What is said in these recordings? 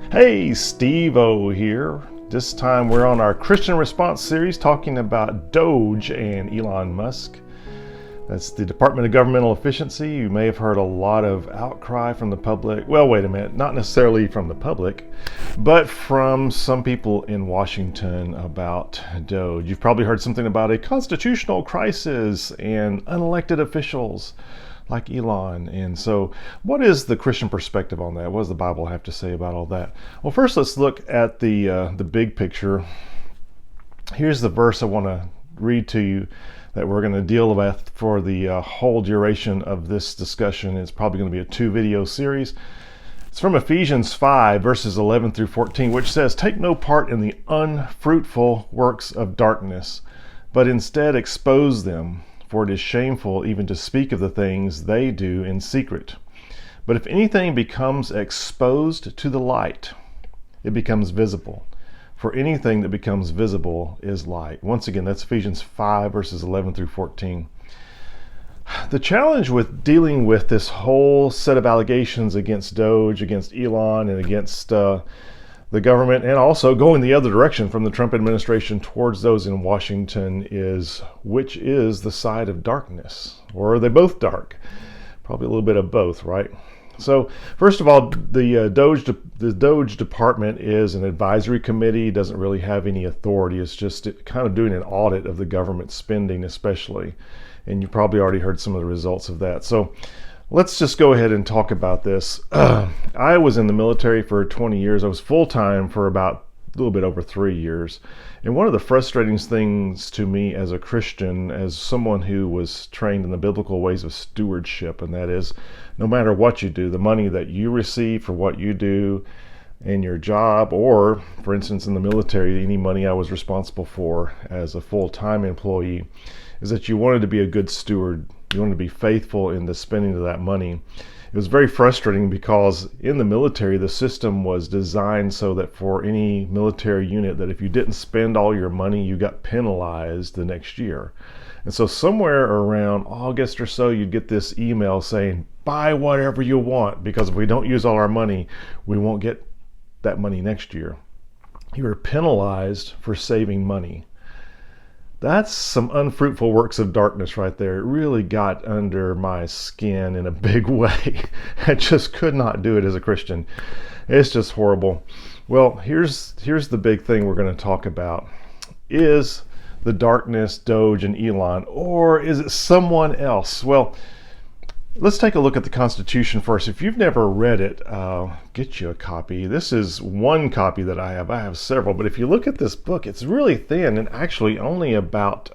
Hey, Steve-O here. This time we're on our Christian Response series talking about DOGE and Elon Musk. That's the Department of Governmental Efficiency. You may have heard a lot of outcry from the public. Well, wait a minute, not necessarily from the public, but from some people in Washington about DOGE. You've probably heard something about a constitutional crisis and unelected officials like Elon. And so what is the Christian perspective on that? What does the Bible have to say about all that? Well, first let's look at the big picture. Here's the verse I want to read to you that we're going to deal with for the whole duration of this discussion. It's probably going to be a 2-video series. It's from Ephesians 5 verses 11 through 14, which says, "Take no part in the unfruitful works of darkness, but instead expose them. For it is shameful even to speak of the things they do in secret. But if anything becomes exposed to the light, it becomes visible. For anything that becomes visible is light." Once again, that's Ephesians 5 verses 11 through 14. The challenge with dealing with this whole set of allegations against DOGE, against Elon, and against the government, and also going the other direction from the Trump administration towards those in Washington, is which is the side of darkness? Or are they both dark? Probably a little bit of both, right? So first of all, the DOGE department is an advisory committee. It doesn't really have any authority. It's just kind of doing an audit of the government spending especially. And you probably already heard some of the results of that. So let's just go ahead and talk about this. I was in the military for 20 years. I was full-time for about a little bit over 3 years. And one of the frustrating things to me as a Christian, as someone who was trained in the biblical ways of stewardship, and that is, no matter what you do, the money that you receive for what you do in your job, or for instance in the military, any money I was responsible for as a full-time employee, is that you wanted to be a good steward. You wanted to be faithful in the spending of that money. It was very frustrating because in the military, the system was designed so that for any military unit, that if you didn't spend all your money, you got penalized the next year. And so somewhere around August or so, you'd get this email saying, buy whatever you want, because if we don't use all our money, we won't get that money next year. You were penalized for saving money. That's some unfruitful works of darkness right there. It really got under my skin in a big way. I just could not do it as a Christian. It's just horrible. Well, here's the big thing we're going to talk about. Is the darkness DOGE and Elon, or is it someone else? Well, let's take a look at the Constitution first. If you've never read it, get you a copy. This is one copy that I have. I have several, but if you look at this book, it's really thin, and actually only about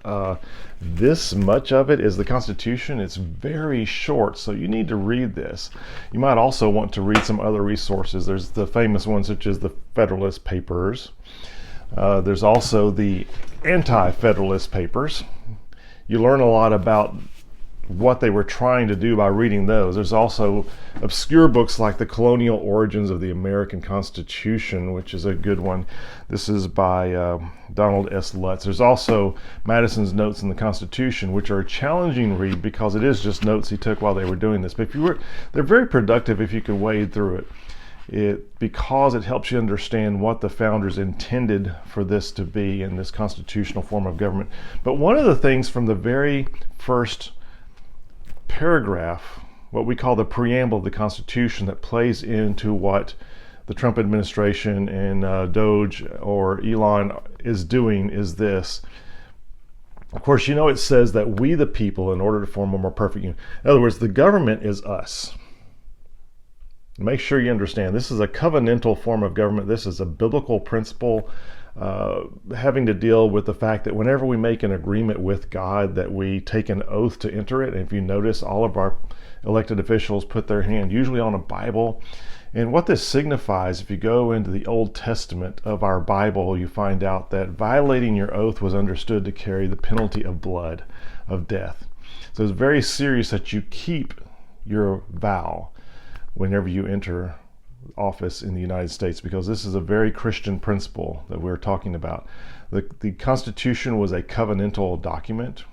this much of it is the Constitution. It's very short, so you need to read this. You might also want to read some other resources. There's the famous ones such as the Federalist Papers. There's also the Anti-Federalist Papers. You learn a lot about what they were trying to do by reading those. There's also obscure books like The Colonial Origins of the American Constitution, which is a good one. This is by Donald S. Lutz. There's also Madison's Notes in the Constitution, which are a challenging read because it is just notes he took while they were doing this. But they're very productive if you can wade through it. Because it helps you understand what the founders intended for this to be in this constitutional form of government. But one of the things from the very first paragraph, what we call the preamble of the Constitution, that plays into what the Trump administration and DOGE or Elon is doing, is this. Of course, you know, it says that we the people, in order to form a more perfect union. In other words, the government is us. Make sure you understand, this is a covenantal form of government. This is a biblical principle having to deal with the fact that whenever we make an agreement with God, that we take an oath to enter it. And if you notice, all of our elected officials put their hand usually on a Bible. And what this signifies, if you go into the Old Testament of our Bible, you find out that violating your oath was understood to carry the penalty of blood, of death. So it's very serious that you keep your vow whenever you enter office in the United States, because this is a very Christian principle that we're talking about. The Constitution was a covenantal document,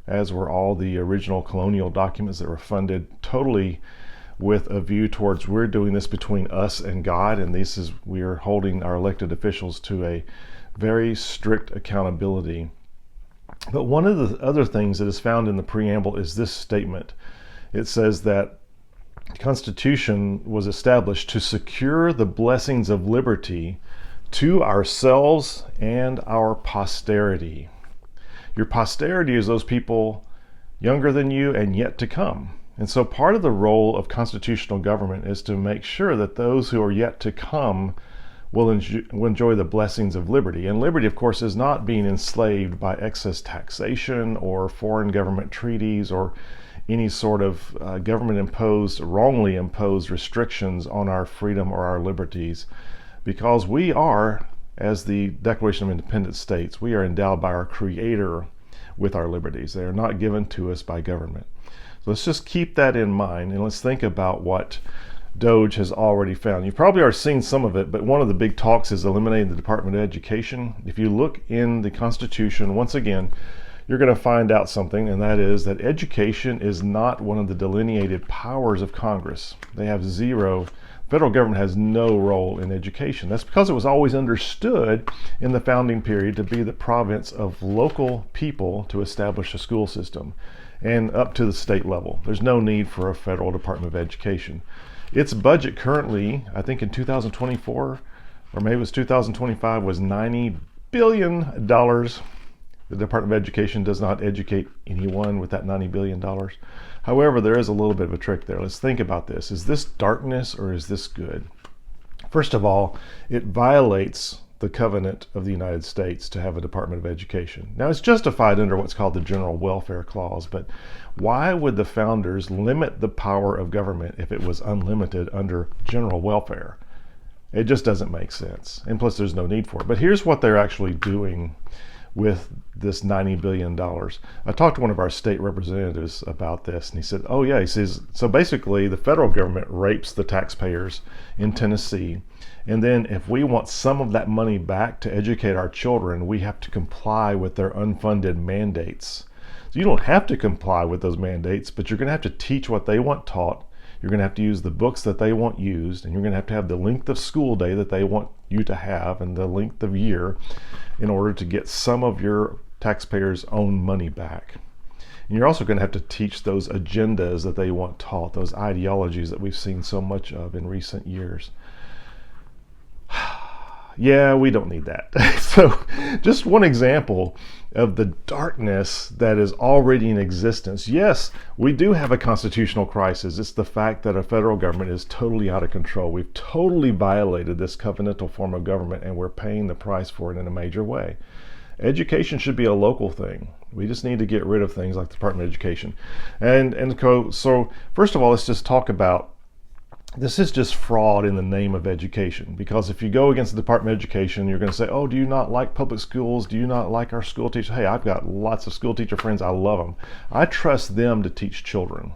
as were all the original colonial documents that were funded totally with a view towards we're doing this between us and God, and we are holding our elected officials to a very strict accountability. But one of the other things that is found in the preamble is this statement. It says that the Constitution was established to secure the blessings of liberty to ourselves and our posterity. Your posterity is those people younger than you and yet to come. And so part of the role of constitutional government is to make sure that those who are yet to come will enjoy the blessings of liberty. And liberty, of course, is not being enslaved by excess taxation or foreign government treaties or any sort of wrongly imposed restrictions on our freedom or our liberties. Because we are, as the Declaration of Independence states, we are endowed by our Creator with our liberties. They are not given to us by government. So let's just keep that in mind, and let's think about what DOGE has already found. You probably are seeing some of it, but one of the big talks is eliminating the Department of Education. If you look in the Constitution, once again, you're going to find out something, and that is that education is not one of the delineated powers of Congress. They have zero. Federal government has no role in education. That's because it was always understood in the founding period to be the province of local people to establish a school system, and up to the state level. There's no need for a federal Department of Education. Its budget currently, I think in 2024, or maybe it was 2025, was $90 billion. The Department of Education does not educate anyone with that $90 billion. However, there is a little bit of a trick there. Let's think about this. Is this darkness or is this good? First of all, it violates the covenant of the United States to have a Department of Education. Now, it's justified under what's called the General Welfare Clause, but why would the founders limit the power of government if it was unlimited under general welfare? It just doesn't make sense. And plus, there's no need for it. But here's what they're actually doing with this $90 billion. I talked to one of our state representatives about this, and he said, oh yeah, he says, so basically the federal government rapes the taxpayers in Tennessee, and then if we want some of that money back to educate our children, we have to comply with their unfunded mandates. So you don't have to comply with those mandates, but you're going to have to teach what they want taught. You're going to have to use the books that they want used, and you're going to have the length of school day that they want you to have and the length of year in order to get some of your taxpayers' own money back. And you're also going to have to teach those agendas that they want taught, those ideologies that we've seen so much of in recent years. Yeah, we don't need that. So just one example of the darkness that is already in existence. Yes, we do have a constitutional crisis. It's the fact that our federal government is totally out of control. We've totally violated this covenantal form of government, and we're paying the price for it in a major way. Education should be a local thing. We just need to get rid of things like the Department of Education. So first of all, let's just talk about this is just fraud in the name of education, because if you go against the Department of Education, you're going to say, oh, do you not like public schools? Do you not like our school teachers? Hey, I've got lots of school teacher friends. I love them. I trust them to teach children.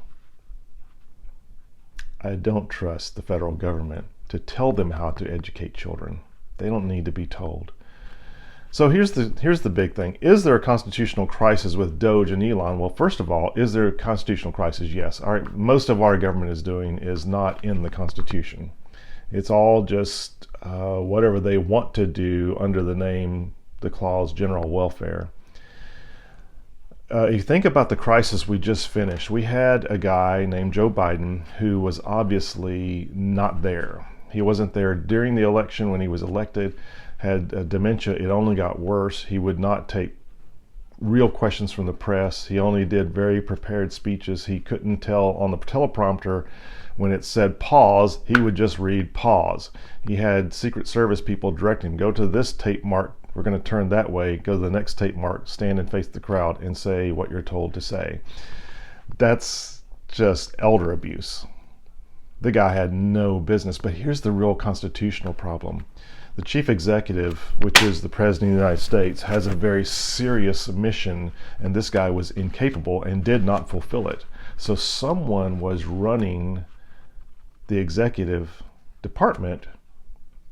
I don't trust the federal government to tell them how to educate children. They don't need to be told. So here's the big thing. Is there a constitutional crisis with DOGE and Elon? Well, first of all, is there a constitutional crisis? Yes. Most of our government is doing is not in the Constitution. It's all just whatever they want to do under the clause general welfare. You think about the crisis we just finished. We had a guy named Joe Biden who was obviously not there. He wasn't there during the election when he was elected. Had dementia. It only got worse. He would not take real questions from the press. He only did very prepared speeches. He couldn't tell on the teleprompter when it said pause, he would just read pause. He had Secret Service people direct him, go to this tape mark, we're going to turn that way, go to the next tape mark, stand and face the crowd and say what you're told to say. That's just elder abuse. The guy had no business. But here's the real constitutional problem. The chief executive, which is the president of the United States, has a very serious mission, and this guy was incapable and did not fulfill it. So someone was running the executive department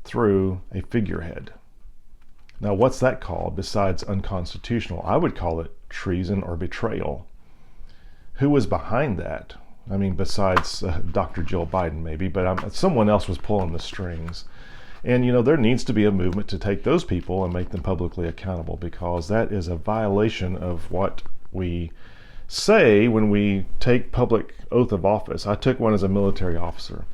through a figurehead. Now, what's that called besides unconstitutional? I would call it treason or betrayal. Who was behind that? I mean, besides Dr. Jill Biden maybe, but someone else was pulling the strings. And, there needs to be a movement to take those people and make them publicly accountable, because that is a violation of what we say when we take public oath of office. I took one as a military officer.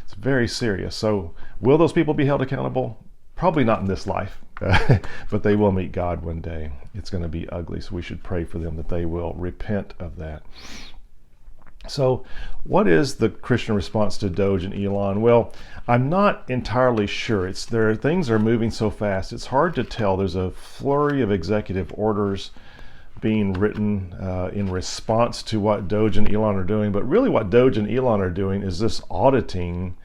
It's very serious. So will those people be held accountable? Probably not in this life, but they will meet God one day. It's going to be ugly, so we should pray for them that they will repent of that. So what is the Christian response to DOGE and Elon? Well, I'm not entirely sure. Things are moving so fast, it's hard to tell. There's a flurry of executive orders being written in response to what DOGE and Elon are doing. But really what DOGE and Elon are doing is just auditing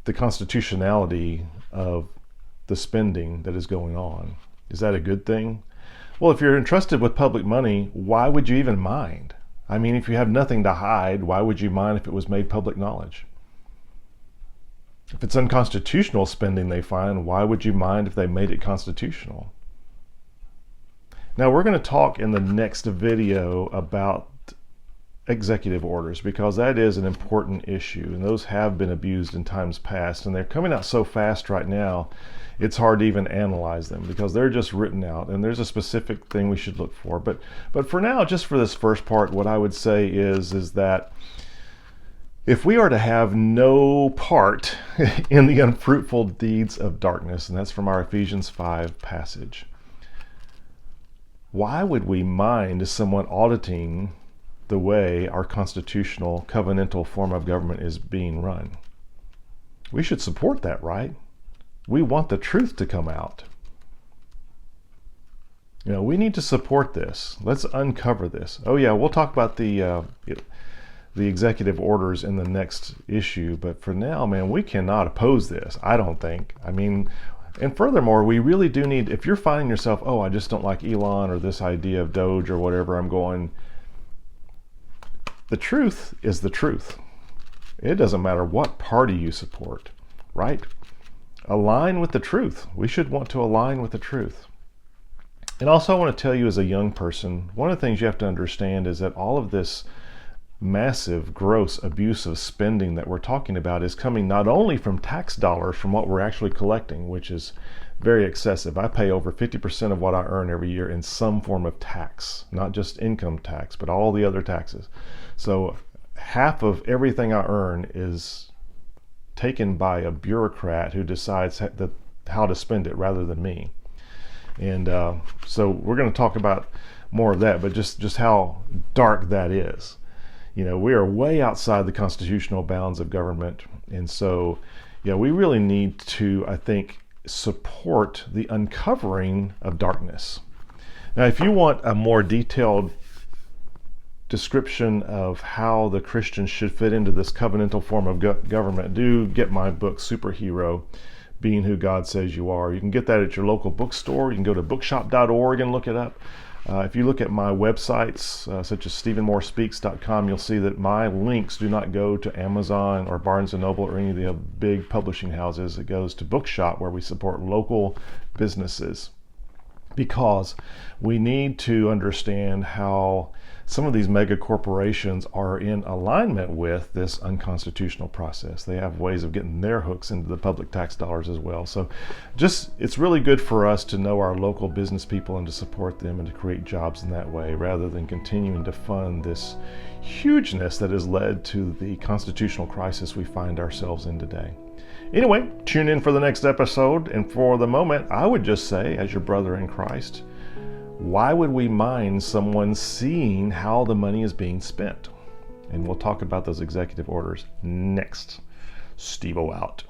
the constitutionality of the spending that is going on. Is that a good thing? Well, if you're entrusted with public money, why would you even mind? I mean, if you have nothing to hide, why would you mind if it was made public knowledge? If it's unconstitutional spending they find, why would you mind if they made it constitutional? Now, we're going to talk in the next video about executive orders, because that is an important issue, and those have been abused in times past, and they're coming out so fast right now, it's hard to even analyze them because they're just written out, and there's a specific thing we should look for. But for now, just for this first part, what I would say is that if we are to have no part in the unfruitful deeds of darkness, and that's from our Ephesians 5 passage, why would we mind someone auditing the way our constitutional covenantal form of government is being run? We should support that, right? We want the truth to come out. We need to support this. Let's uncover this. Oh yeah, we'll talk about the executive orders in the next issue, but for now, man, we cannot oppose this, I don't think. I mean, and furthermore, we really do need, if you're finding yourself, oh, I just don't like Elon or this idea of DOGE or whatever, I'm going, the truth is the truth. It doesn't matter what party you support, right? Align with the truth. We should want to align with the truth. And also I want to tell you, as a young person, one of the things you have to understand is that all of this massive, gross, abusive spending that we're talking about is coming not only from tax dollars, from what we're actually collecting, which is very excessive. I pay over 50% of what I earn every year in some form of tax, not just income tax, but all the other taxes. So half of everything I earn is taken by a bureaucrat who decides how to spend it rather than me. And so we're going to talk about more of that, but just how dark that is. We are way outside the constitutional bounds of government. And so, we really need to, I think, support the uncovering of darkness. Now, if you want a more detailed description of how the Christians should fit into this covenantal form of government, do get my book, Superhero, Being Who God Says You Are. You can get that at your local bookstore. You can go to bookshop.org and look it up. If you look at my websites, such as StephenMooreSpeaks.com, you'll see that my links do not go to Amazon or Barnes & Noble or any of the big publishing houses. It goes to Bookshop, where we support local businesses, because we need to understand how some of these mega corporations are in alignment with this unconstitutional process. They have ways of getting their hooks into the public tax dollars as well. So it's really good for us to know our local business people and to support them and to create jobs in that way, rather than continuing to fund this hugeness that has led to the constitutional crisis we find ourselves in today. Anyway, tune in for the next episode. And for the moment, I would just say, as your brother in Christ, why would we mind someone seeing how the money is being spent? And we'll talk about those executive orders next. Steve-O out.